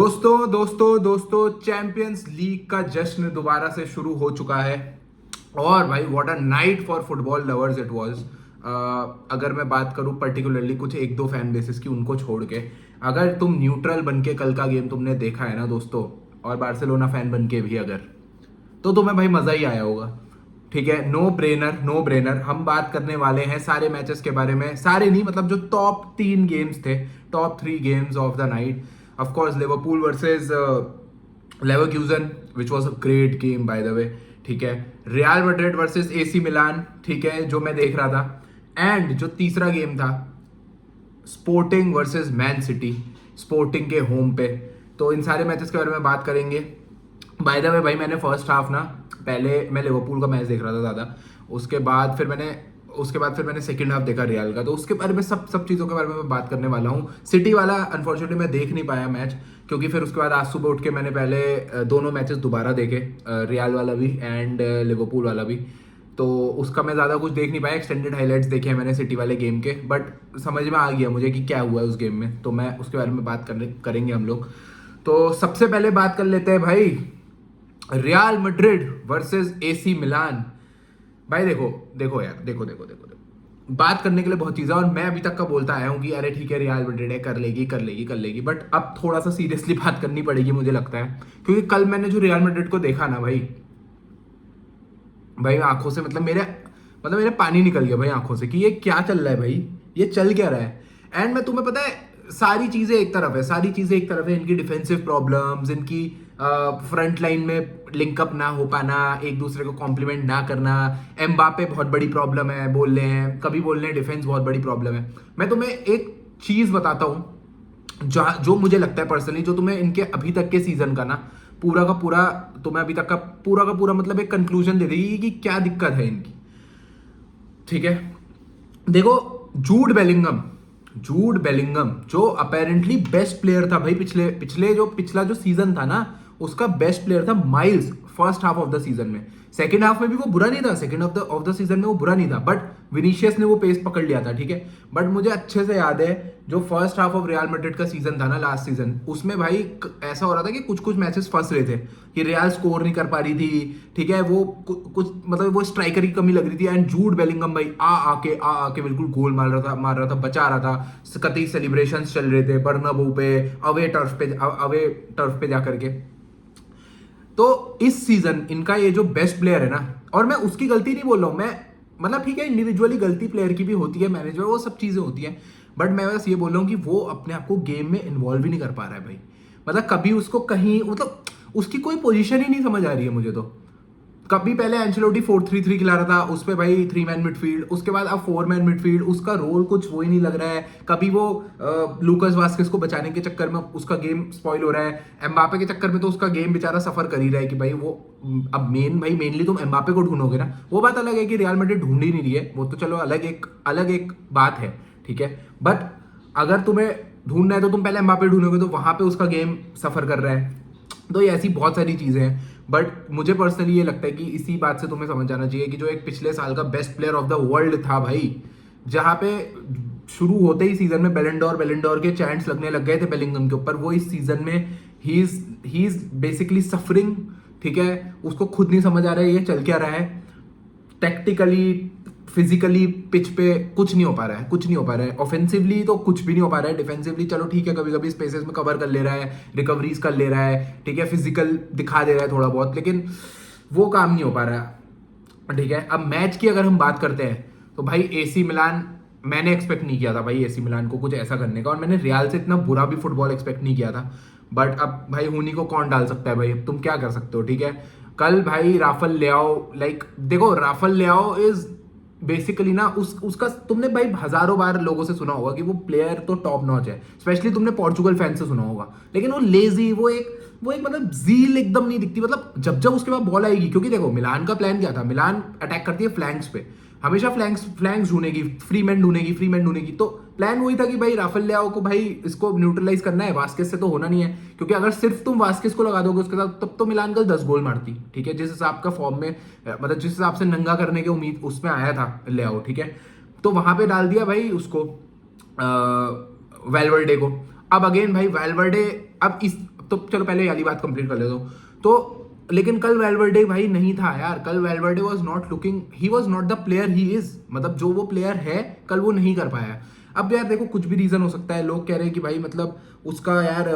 दोस्तों champions league का जश्न दोबारा से शुरू हो चुका है। और भाई what a night for football lovers it was. अगर मैं बात करूं पर्टिकुलरली कुछ एक दो फैन बेसिस की, उनको छोड़ के, अगर तुम न्यूट्रल बन के कल का गेम तुमने देखा है ना दोस्तों, और बार्सिलोना फैन बन के भी अगर, तो तुम्हें भाई मजा ही आया होगा। ठीक है, नो ब्रेनर हम बात करने वाले हैं सारे मैचेस के बारे में। सारे नहीं, मतलब जो टॉप 3 गेम्स थे, top 3 games of the night. Of course Liverpool versus Leverkusen which was a great game by the way. ठीक है, Real Madrid versus AC Milan, ठीक है, जो मैं देख रहा था। एंड जो तीसरा गेम था, sporting versus man city, sporting के होम पे। तो इन सारे मैचेस के बारे में बात करेंगे। बाय द वे भाई, मैंने फर्स्ट हाफ ना, पहले मैं लिवरपूल का मैच देख रहा था ज़्यादा, उसके बाद फिर मैंने सेकंड हाफ देखा रियल का। तो उसके बारे में सब चीज़ों के बारे में मैं बात करने वाला हूँ। सिटी वाला अनफॉर्चुनेटली मैं देख नहीं पाया मैच, क्योंकि फिर उसके बाद आज सुबह उठ के मैंने पहले दोनों मैचेस दोबारा देखे, रियल वाला भी एंड लिवरपूल वाला भी। तो उसका मैं ज़्यादा कुछ देख नहीं पाया, एक्सटेंडेड हाइलाइट्स देखे हैं मैंने सिटी वाले गेम के, बट समझ में आ गया मुझे कि क्या हुआ है उस गेम में। तो मैं उसके बारे में बात करेंगे हम लोग। तो सबसे पहले बात कर लेते हैं भाई, रियल मैड्रिड वर्सेस एसी मिलान। भाई देखो यार, देखो बात करने के लिए बहुत चीज़ है, और मैं अभी तक का बोलता आया हूँ कि अरे ठीक है रियल मैड्रिड है, कर लेगी, बट अब थोड़ा सा सीरियसली बात करनी पड़ेगी मुझे लगता है। क्योंकि कल मैंने जो रियल मैड्रिड को देखा ना भाई, आंखों से मतलब मेरे पानी निकल गया भाई आंखों से, कि ये क्या चल रहा है भाई, ये चल क्या रहा है। एंड मैं तुम्हें पता है, सारी चीजें एक तरफ है, इनकी डिफेंसिव प्रॉब्लम्स, इनकी फ्रंट लाइन में लिंकअप ना हो पाना, एक दूसरे को कॉम्प्लीमेंट ना करना। एम्बापे बहुत बड़ी प्रॉब्लम है बोल रहे हैं, कभी बोल रहे हैं डिफेंस बहुत बड़ी प्रॉब्लम है। मैं तुम्हें एक चीज बताता हूँ जो मुझे लगता है पर्सनली, जो तुम्हें इनके अभी तक के सीजन का ना पूरा का पूरा, तुम्हें अभी तक का पूरा मतलब एक कंक्लूजन दे देगी कि क्या दिक्कत है इनकी। ठीक है, देखो, जूड बेलिंगम जो अपेरेंटली बेस्ट प्लेयर था भाई, पिछला जो सीजन था ना, उसका बेस्ट प्लेयर था miles first half of the season में। सेकंड हाफ में भी वो बुरा नहीं था, सेकंड ऑफ द सीजन में वो बुरा नहीं था, बट विनीशियस ने वो पेस पकड़ लिया था। ठीक है, बट मुझे अच्छे से याद है जो first half of real Madrid का सीजन था ना, लास्ट सीजन, उसमें भाई ऐसा हो रहा था कि कुछ कुछ मैचेस फंस रहे थे, कि रियल स्कोर नहीं कर पा रही थी। ठीक है, वो कुछ मतलब वो स्ट्राइकर की कमी लग रही थी। एंड जूड बेलिंगम भाई आके बिल्कुल गोल मार रहा था, बचा रहा था। कतई सेलिब्रेशंस चल रहे थे बर्नाब्यू पे, अवे टर्फ पे जाकर के। तो इस सीजन इनका ये जो बेस्ट प्लेयर है ना, और मैं उसकी गलती नहीं बोल रहा हूं, मैं मतलब ठीक है, इंडिविजुअली गलती प्लेयर की भी होती है, मैनेजर, वो सब चीजें होती हैं, बट मैं बस ये बोल रहा हूँ कि वो अपने आप को गेम में इन्वॉल्व ही नहीं कर पा रहा है भाई। मतलब कभी उसको कहीं, मतलब उसकी कोई पोजीशन ही नहीं समझ आ रही है मुझे तो। कभी पहले एंचेलोटी 4-3-3 खिला रहा था, उस पे भाई 3 मैन मिडफील्ड, उसके बाद अब 4 मैन मिडफील्ड, उसका रोल कुछ वो ही नहीं लग रहा है। कभी वो लूकास वास्केस को बचाने के चक्कर में उसका गेम स्पॉइल हो रहा है, एम्बापे के चक्कर में तो उसका गेम बेचारा सफर कर ही रहा है, कि भाई वो अब मेनली तुम एम्बापे को ढूंढोगे ना। वो बात अलग है कि रियल मैड्रिड ढूंढ ही नहीं रही है, वो तो चलो अलग एक बात है। ठीक है, बट अगर तुम्हें ढूंढना है तो तुम पहले एम्बापे ढूंढोगे, तो वहां पे उसका गेम सफर कर रहा है। तो ये ऐसी बहुत सारी चीजें हैं, बट मुझे पर्सनली ये लगता है कि इसी बात से तुम्हें समझ आना चाहिए कि जो एक पिछले साल का best player of the world था भाई, जहां पे शुरू होते ही सीजन में बेलेंडोर के चैंट्स लगने लग गए थे बेलिंगम के ऊपर, वो इस सीजन में ही इज बेसिकली सफरिंग। ठीक है, उसको खुद नहीं समझ आ रहा है ये चल क्या रहा है। टैक्टिकली, फिजिकली पिच पे कुछ नहीं हो पा रहा है। ऑफेंसिवली तो कुछ भी नहीं हो पा रहा है। डिफेंसिवली चलो ठीक है, कभी कभी स्पेसेस में कवर कर ले रहा है, रिकवरीज कर ले रहा है, ठीक है, फिजिकल दिखा दे रहा है थोड़ा बहुत, लेकिन वो काम नहीं हो पा रहा है। ठीक है, अब मैच की अगर हम बात करते हैं तो भाई एसी मिलान, मैंने एक्सपेक्ट नहीं किया था भाई एसी मिलान को कुछ ऐसा करने का, और मैंने रियल से इतना बुरा भी फुटबॉल एक्सपेक्ट नहीं किया था। बट अब भाई हुनी को कौन डाल सकता है भाई, अब तुम क्या कर सकते हो। ठीक है, कल भाई राफेल लियाओ, देखो राफेल लियाओ इज बेसिकली ना, उसका तुमने भाई हजारों बार लोगों से सुना होगा कि वो प्लेयर तो टॉप नॉच है, स्पेशली तुमने पोर्चुगल फैन से सुना होगा, लेकिन वो लेजी, वो एक मतलब जील एकदम नहीं दिखती, मतलब जब उसके बाद बॉल आएगी। क्योंकि देखो मिलान का प्लान क्या था, मिलान अटैक करती है फ्लैंक्स पे, हमेशा फ्लैंक्स ढूंढेगी, फ्री मैन ढूंढेगी। तो प्लान वही था कि भाई राफेल लियाओ को भाई इसको न्यूट्रलाइज करना है, वास्केस से तो होना नहीं है, क्योंकि अगर सिर्फ तुम वास्केस को लगा दोगे उसके साथ, तब तो मिलान कल 10 गोल मारती। ठीक है, जिस हिसाब का फॉर्म में, मतलब जिस हिसाब से नंगा करने की उम्मीद उसमें आया था लियाओ। ठीक है, तो वहां पे डाल दिया भाई उसको, वेलवर्डे को। अब अगेन भाई वेलवर्डे, अब इस तो चलो पहले वाली बात कंप्लीट कर लेता हूँ। तो लेकिन कल वैल्वर्डे भाई नहीं था यार, कल Valverde was not looking, he was not the player he is, मतलब जो वो प्लेयर है कल वो नहीं कर पाया। अब यार देखो कुछ भी रीजन हो सकता है, लोग कह रहे हैं कि भाई मतलब उसका यार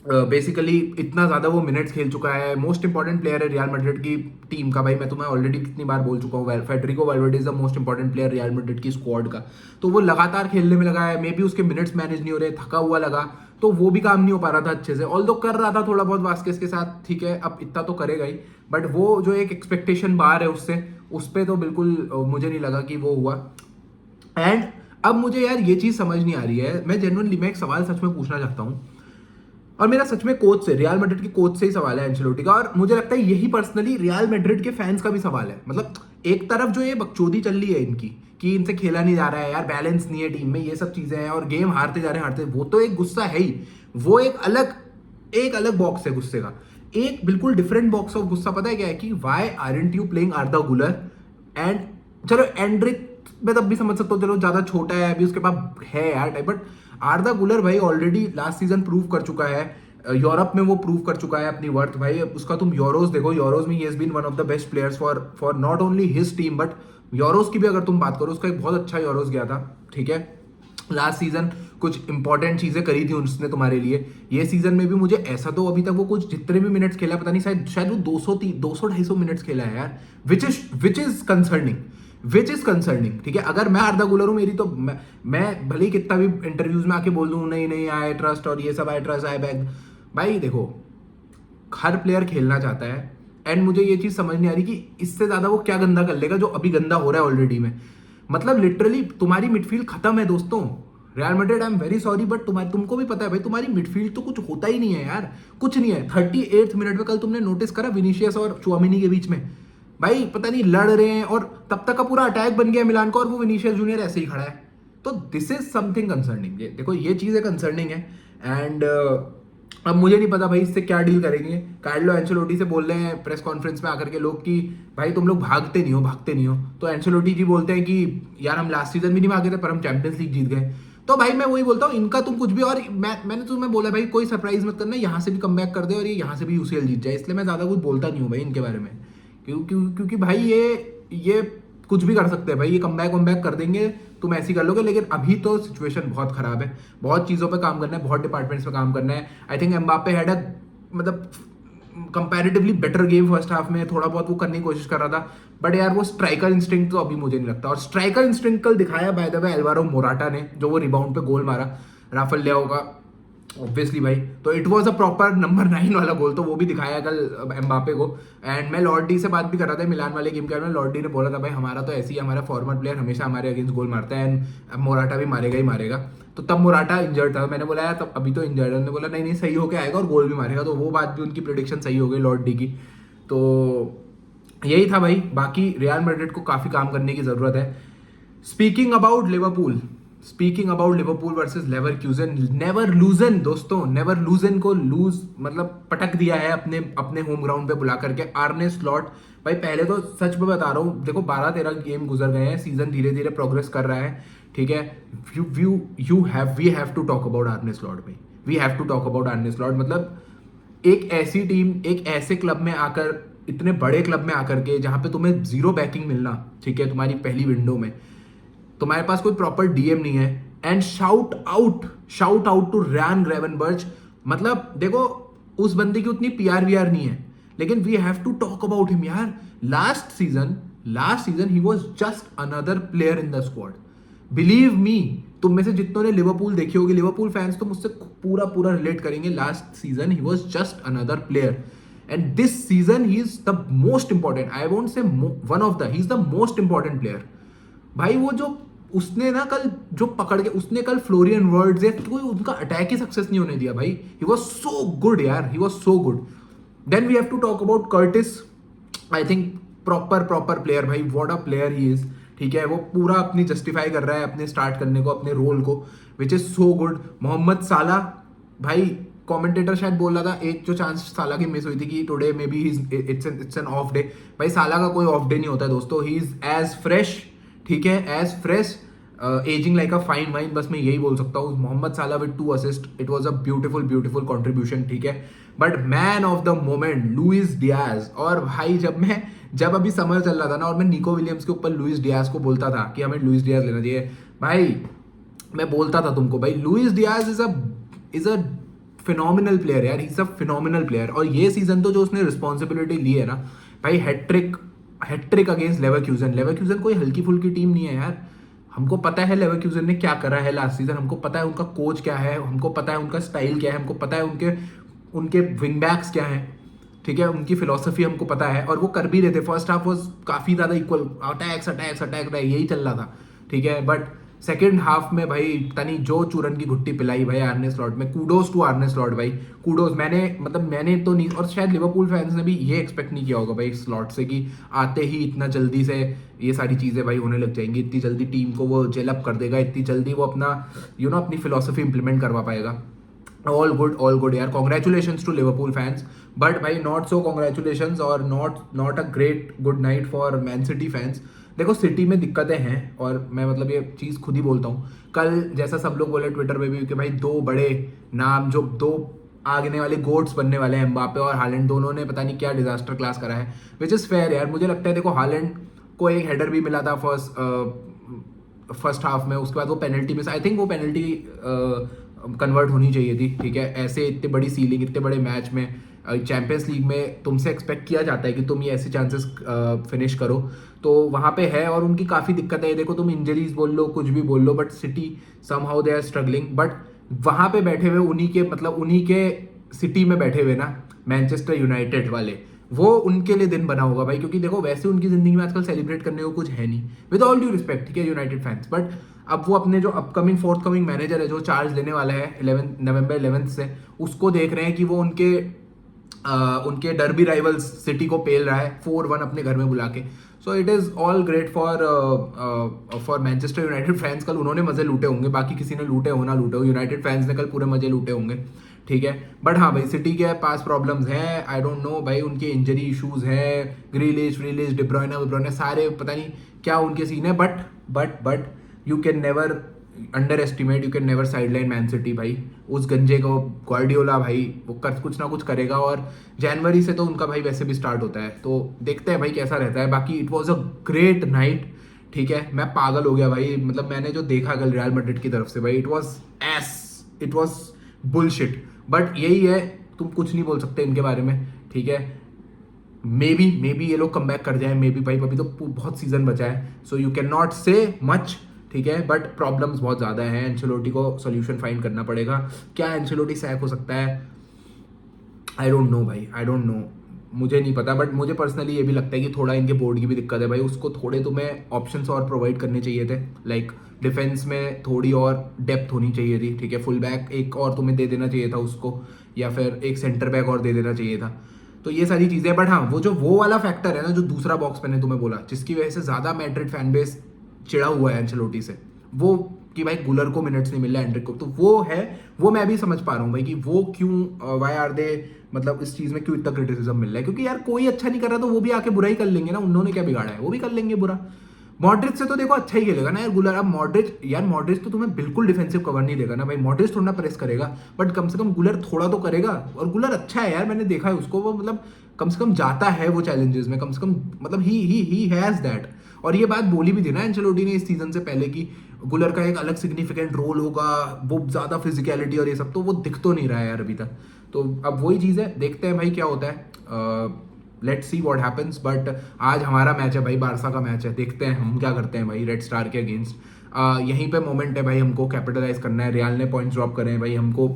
बेसिकली इतना ज़्यादा वो मिनट्स खेल चुका है, मोस्ट इंपॉर्टेंट प्लेयर है रियल मैड्रिड की टीम का। भाई मैं तुम्हें ऑलरेडी कितनी बार बोल चुका हूँ, Federico Valverde is the most important player Real Madrid की स्क्वाड का। तो वो लगातार खेलने में लगा है, मे बी उसके मिनट्स मैनेज नहीं हो रहे, थका हुआ लगा, तो वो भी काम नहीं हो पा रहा था अच्छे से। ऑल दो कर रहा था थोड़ा बहुत वास्केस के साथ, ठीक है अब इतना तो करेगा ही, बट वो जो एक एक्सपेक्टेशन बार है उससे, उस पर तो बिल्कुल मुझे नहीं लगा कि वो हुआ। एंड अब मुझे यार ये चीज़ समझ नहीं आ रही है, मैं जेन्युइनली मैं एक सवाल सच में पूछना चाहता हूँ, और मेरा सच में कोच से, रियल मैड्रिड के कोच से ही सवाल है एंचेलोटी का, और मुझे लगता है यही पर्सनली रियल मैड्रिड के फैंस का भी सवाल है। मतलब एक तरफ जो ये बकचोदी चल रही है इनकी कि इनसे खेला नहीं जा रहा है यार, बैलेंस नहीं है टीम में, ये सब चीजें हैं, और गेम हारते जा रहे हैं हारते, वो तो एक गुस्सा है ही, वो एक अलग बॉक्स है गुस्से का। एक बिल्कुल डिफरेंट बॉक्स ऑफ गुस्सा पता है क्या है, कि why aren't you playing Arda Guler and, चलो एंड्रिक मैं तब भी समझ सकता हूँ, चलो ज्यादा छोटा है अभी उसके पास है यार टाइप, बट आर्दा गुलर भाई ऑलरेडी लास्ट सीजन प्रूव कर चुका है, यूरोप में वो प्रूव कर चुका है अपनी वर्थ भाई। उसका तुम यूरोस देखो, यूरोस में ही has been one of the best players for not only his team but Euros की भी अगर तुम बात करो, उसका एक बहुत अच्छा यूरोस गया था, ठीक है लास्ट सीजन कुछ इंपॉर्टेंट चीजें करी थी उसने तुम्हारे लिए। ये सीजन में भी मुझे ऐसा तो अभी तक वो कुछ जितने भी मिनट्स खेला पता नहीं, शायद वो 200-250 मिनट्स खेला है यार, विच इज कंसर्निंग, ठीक है। अगर मैं आर्दा गुलर हूं, मेरी तो मैं भले ही कितना भी इंटरव्यूज में आके बोल दूं नहीं आई ट्रस्ट और ये सब आई ट्रस्ट आई बैक, भाई देखो हर प्लेयर खेलना चाहता है, एंड मुझे ये चीज समझ नहीं आ रही कि इससे ज्यादा वो क्या गंदा कर लेगा जो अभी गंदा हो रहा है ऑलरेडी में। मतलब लिटरली तुम्हारी मिडफील्ड खत्म है दोस्तों, real Madrid I am very sorry but तुमको भी पता है भाई तुम्हारी मिडफील्ड तो कुछ होता ही नहीं है यार, कुछ नहीं है। 38 मिनट में कल तुमने नोटिस करा विनीशियस और चुआमिनी के बीच में भाई पता नहीं लड़ रहे हैं, और तब तक का पूरा अटैक बन गया मिलान का, और वो विनीशियस जूनियर ऐसे ही खड़ा है। तो दिस इज समथिंग कंसर्निंग, देखो ये चीज़ें कंसर्निंग है। एंड अब मुझे नहीं पता भाई इससे क्या डील करेंगे। कार्लो एंचेलोटी से बोल रहे हैं प्रेस कॉन्फ्रेंस में आकर के लोग कि भाई तुम लोग भागते नहीं हो, तो एंचेलोटी जी बोलते हैं कि यार हम लास्ट सीजन भी नहीं भागे थे पर हम चैंपियंस लीग जीत गए। तो भाई मैं वही बोलता हूँ, इनका तुम कुछ भी, और मैंने तुम्हें बोला भाई कोई सरप्राइज मत करना, यहाँ से भी कम बैक कर दे और ये यहाँ से भी यूसीएल जीत जाए, इसलिए मैं ज़्यादा कुछ बोलता नहीं हूँ भाई इनके बारे में। क्योंकि भाई ये कुछ भी कर सकते हैं भाई, ये कम बैक कर देंगे, तुम ऐसी कर लोगे, लेकिन अभी तो सिचुएशन बहुत खराब है, बहुत चीज़ों पे काम करना है, बहुत डिपार्टमेंट्स पे काम करना है। I think Mbappe had a मतलब comparatively better game first half में, थोड़ा बहुत वो करने की कोशिश कर रहा था, बट यार वो स्ट्राइकर इंस्टिंक्ट तो अभी मुझे नहीं लगता। और स्ट्राइकर इंस्टिंक्ट कल दिखाया bye the way Alvaro Morata ने, जो वो रिबाउंड पे गोल मारा राफेल लियाओ का, ऑब्वियसली भाई, तो it was a proper number 9 वाला गोल, तो वो भी दिखाया कल एम्बापे को। एंड मैं लॉर्ड डी से बात भी कर रहा था मिलान वाले गेम के बारे में, लॉर्ड डी ने बोला था भाई हमारा तो ऐसी हमारा फॉर्मर प्लेयर हमेशा हमारे अगेंस्ट गोल मारता है, एंड मोराटा भी मारेगा ही मारेगा। तो तब मोराटा इंजर्ड था, मैंने बोला यार तब अभी तो इंजर्ड है, उन्होंने बोला नहीं सही होके आएगा और गोल भी मारेगा, तो वो बात भी उनकी प्रेडिक्शन सही हो गई लॉर्ड डी की। तो यही था भाई, बाकी रियल मैड्रिड को काफ़ी काम करने की ज़रूरत है। Speaking about Liverpool versus Leverkusen, never lusen दोस्तों, नेवर लूजन को लूज मतलब पटक दिया है अपने होम ग्राउंड पे बुला करके आर्ने स्लॉट। भाई पहले तो सच में बता रहा हूँ, देखो 12-13 गेम गुजर गए हैं, सीजन धीरे धीरे प्रोग्रेस कर रहा है, ठीक है। We have to talk about Arne Slot भाई, we have to talk about Arne Slot. मतलब एक ऐसी टीम, एक ऐसे क्लब में आकर, इतने बड़े क्लब में आकर के जहाँ पे तुम्हें जीरो बैकिंग मिलना, ठीक है, तुम्हारी पहली विंडो में तुम्हारे पास कोई प्रॉपर डीएम नहीं है, एंड शाउट आउट टू रैन ग्रेवनबर्च। मतलब देखो उस बंदे की उतनी पीआर वीआर नहीं है, लेकिन we have to talk about him यार। Last season he was just another player in the squad, believe me. तुम में से जितनों ने लिवरपूल देखी होगी, लिवरपूल फैंस तो मुझसे पूरा रिलेट करेंगे, last season he was just another player, and this season he is the most important, I won't say one of the, he is the most important player. भाई वो जो उसने ना कल जो पकड़ के उसने कल फ्लोरियन वर्ड्स है, कोई उनका अटैक ही सक्सेस नहीं होने दिया भाई। ही वाज सो गुड यार, he was so good. Then we have to talk about Curtis, I think proper player भाई, what a player he is, ठीक है। वो पूरा अपनी जस्टिफाई कर रहा है अपने स्टार्ट करने को, अपने रोल को, which is so good. Mohamed Salah भाई, कमेंटेटर शायद बोल रहा था एक जो चांस साला की मिस हुई थी कि today may be it's an of day. भाई साला का कोई ऑफ डे नहीं होता है दोस्तों, ही इज एज फ्रेश, ठीक है, as fresh ageing like a fine wine, बस मैं यही बोल सकता हूँ. Mohamed Salah with 2 assist, it was a beautiful beautiful contribution, ठीक है. But man of the moment Luis Diaz. और भाई जब अभी समर चल रहा था ना और मैं निको विलियम्स के ऊपर लुइस डियाज को बोलता था कि हमें लुइस डियाज लेना चाहिए, भाई मैं बोलता था तुमको भाई Luis Diaz is a phenomenal player यार, इज अ फिनोमिनल प्लेयर. और ये सीजन तो जो उसने रिस्पॉन्सिबिलिटी ली है ना भाई, हैट्रिक अगेंस्ट लेवरक्यूजन कोई हल्की फुल्की टीम नहीं है यार. हमको पता है लेवरक्यूजन ने क्या करा है लास्ट सीजन, हमको पता है उनका कोच क्या है, हमको पता है उनका स्टाइल क्या है, हमको पता है उनके विंग बैक्स क्या हैं, ठीक है. उनकी फिलोसफी हमको पता है और वो कर भी रहे थे. फर्स्ट हाफ वॉज काफ़ी ज़्यादा इक्वल, अटैक्स यही चल रहा था, ठीक है. बट सेकेंड हाफ में भाई तनी जो चूरन की घुट्टी पिलाई भाई आर्ने स्लॉट में. कूडोज टू आर्ने स्लॉट भाई, कूडोज. मैंने तो नहीं, और शायद लिवरपूल फैंस ने भी ये एक्सपेक्ट नहीं किया होगा भाई स्लॉट से कि आते ही इतना जल्दी से ये सारी चीज़ें भाई होने लग जाएंगी, इतनी जल्दी टीम को वो जेलअप कर देगा, इतनी जल्दी वो अपना अपनी फिलोसफी इंप्लीमेंट करवा पाएगा. ऑल गुड यार, congratulations to Liverpool fans. But भाई नॉट सो कॉन्ग्रेचुलेशंस और not a great good night for Man City fans. देखो सिटी में दिक्कतें हैं और मैं मतलब ये चीज़ खुद ही बोलता हूँ. कल जैसा सब लोग बोले ट्विटर पे भी कि भाई 2 बड़े नाम, जो 2 आगने वाले गोट्स बनने वाले हैं, एम्बापे और हालैंड, दोनों ने पता नहीं क्या डिजास्टर क्लास करा है, विच इज़ फेयर यार. मुझे लगता है देखो हालैंड को एक हेडर भी मिला था फर्स्ट हाफ में, उसके बाद वो पेनल्टी में, आई थिंक वो पेनल्टी कन्वर्ट होनी चाहिए थी, ठीक है. ऐसे इतने बड़ी सीलिंग, इतने बड़े मैच में, चैंपियंस लीग में तुमसे एक्सपेक्ट किया जाता है कि तुम ये ऐसे चांसेस फिनिश करो, तो वहाँ पे है. और उनकी काफ़ी दिक्कत है, देखो तुम इंजरीज बोल लो, कुछ भी बोल लो, but City somehow they are struggling. But वहाँ पे बैठे हुए उन्हीं के सिटी में बैठे हुए ना मैनचेस्टर यूनाइटेड वाले, वो उनके लिए दिन बना होगा भाई, क्योंकि देखो वैसे उनकी जिंदगी में आजकल सेलिब्रेट करने को कुछ है नहीं, विद ऑल ड्यू रिस्पेक्ट, ठीक है, यूनाइटेड फैंस. बट अब वो अपने जो फोर्थ कमिंग मैनेजर है जो चार्ज लेने वाला है नवंबर 11 से, उसको देख रहे हैं कि वो उनके डर्बी राइवल्स सिटी को पेल रहा है 4-1 अपने घर में बुला के. So it is all great for Manchester United fans. कल उन्होंने मजे लूटे होंगे, बाकी किसी ने लूटे हो ना लूटे हो, यूनाइटेड फैंस ने कल पूरे मजे लूटे होंगे, ठीक है. बट हाँ भाई सिटी के पास प्रॉब्लम्स हैं, आई डोंट नो भाई, उनके इंजरी इश्यूज हैं, ग्रीलिश डिब्रोइना सारे पता नहीं क्या उनके सीन है. But you can never under estimate, you can never sideline man city भाई. उस गंजे को गार्डियोला भाई वो कुछ ना कुछ करेगा, और जनवरी से तो उनका भाई वैसे भी स्टार्ट होता है, तो देखते हैं भाई कैसा रहता है. बाकी it was a great night, ठीक है. मैं पागल हो गया भाई, मतलब मैंने जो देखा कल रियल मैड्रिड की तरफ से भाई, इट वॉज बुलशिट. बट यही है, तुम कुछ नहीं बोल सकते इनके बारे में, ठीक है. मे बी ये लोग कम बैक कर जाए, मे बी भाई, अभी तो बहुत सीजन बचा है, सो यू कैन नॉट से मच, ठीक है. बट प्रॉब्लम्स बहुत ज़्यादा हैं, एंचेलोटी को सोल्यूशन फाइंड करना पड़ेगा. क्या एंचेलोटी सैक हो सकता है? आई डोंट नो भाई, आई डोंट नो, मुझे नहीं पता. बट मुझे पर्सनली ये भी लगता है कि थोड़ा इनके बोर्ड की भी दिक्कत है भाई, उसको थोड़े तुम्हें ऑप्शंस और प्रोवाइड करने चाहिए थे. लाइक डिफेंस में थोड़ी और डेप्थ होनी चाहिए थी, ठीक है. फुल बैक एक और तुम्हें दे देना चाहिए था उसको, या फिर एक सेंटर बैक और दे देना चाहिए था. तो ये सारी चीज़ें. बट हाँ, वो वाला फैक्टर है ना, जो दूसरा बॉक्स मैंने तुम्हें बोला, जिसकी वजह से ज़्यादा मैड्रिड फैन बेस चिड़ा हुआ है एंचेलोटी से, वो कि भाई गुलर को मिनट्स नहीं मिल रहा है, एंड्रिक को, तो वो है, वो मैं भी समझ पा रहा हूँ भाई कि वो क्यों, वाई आर दे, मतलब इस चीज़ में क्यों इतना क्रिटिसिज्म मिल रहा है. क्योंकि यार कोई अच्छा नहीं कर रहा तो वो भी आके बुरा ही कर लेंगे ना, उन्होंने क्या बिगाड़ा है, वो भी कर लेंगे बुरा. मॉड्रिच से तो देखो अच्छा ही खेलेगा ना यार गुलर. अब मॉड्रिच तो तुम्हें बिल्कुल डिफेंसिव कवर नहीं देगा ना भाई, मॉड्रिच थोड़ा प्रेस करेगा, बट कम से कम गुलर थोड़ा तो करेगा. और गुलर अच्छा है यार, मैंने देखा है उसको, वो मतलब कम से कम जाता है वो चैलेंजेस में, कम से कम मतलब ही हैज दैट. और ये बात बोली भी थी ना एंचेलोटी ने इस सीजन से पहले कि गुलर का एक अलग सिग्निफिकेंट रोल होगा, वो ज़्यादा फिजिकलिटी और ये सब, तो वो दिख तो नहीं रहा है यार अभी तक. तो अब वही चीज़ है, देखते हैं भाई क्या होता है, let's see what happens. But आज हमारा मैच है भाई, बारसा का मैच है, देखते हैं हम क्या करते हैं भाई रेड स्टार के अगेंस्ट. यहीं पे मोमेंट है भाई, हमको कैपिटलाइज करना है. रियल ने पॉइंट्स ड्रॉप करे हैं भाई, हमको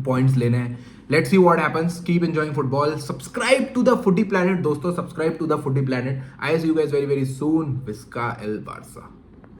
पॉइंट्स लेने हैं. Let's see what happens. Keep enjoying football. Subscribe to the Footy Planet दोस्तों, subscribe to the Footy Planet. I see you guys very very soon. विस्का एल बारसा.